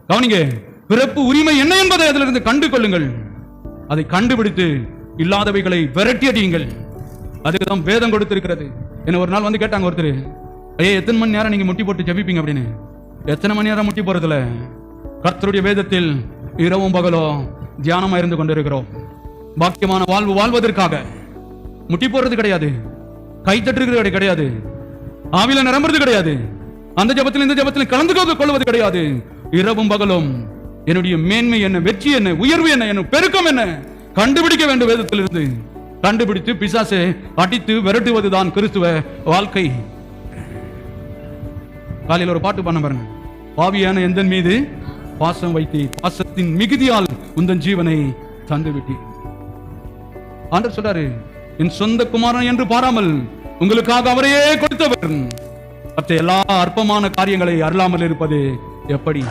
கவனிங்க, பிறப்பு உரிமை என்ன என்பதை அதிலிருந்து கண்டு கொள்ளுங்கள். அதை கண்டுபிடித்து இல்லாதவைகளை விரட்டி அடியுங்கள். அதுக்குதான் வேதம் கொடுத்திருக்கிறது. என்ன ஒரு நாள் வந்து கேட்டாங்க ஒருத்தர், ஐயா எத்தனை மணி நேரம் நீங்க முட்டி போட்டு ஜெபிப்பீங்க அப்படின்னு. எத்தனை மணி நேரம் முட்டி போறதுல? கர்த்தருடைய வேதத்தில் இரவும் பகலோ தியானமா இருந்து கொண்டிருக்கிறோம். பாக்கியமான வாழ்வு வாழ்வதற்காக முட்டி போடுறது கிடையாது, கை தட்டுறது கிடையாது, ஆவில நிரம்புறது கிடையாது, அந்த ஜபத்தில் இந்த ஜபத்தில் கலந்து கொள்வது கிடையாது. இரவும் பகலும் என்னுடைய மேன்மை என்ன, வெற்றி என்ன, உயர்வு என்ன, என்ன பெருக்கம் என்ன கண்டுபிடிக்க வேண்டும். வேதத்திலிருந்து கண்டுபிடித்து பிசாசை அடித்து விரட்டுவதுதான் கிறிஸ்துவ வாழ்க்கை. காலையில் ஒரு பாட்டு பண்ண பாருங்க. பாவியான எந்தன் மீது பாசம் வைத்தி, பாசத்தின் மிகுதியால் உந்தன் ஜீவனை தந்து விட்டி. ஆண்டவர் சொல்றாரு, என் சொந்த குமாரன் என்று பாராமல் உங்களுக்காக அவரையே கொடுத்தவர் மற்ற எல்லா அற்பமான காரியங்களை அருளாமல் இருப்பது எப்படி?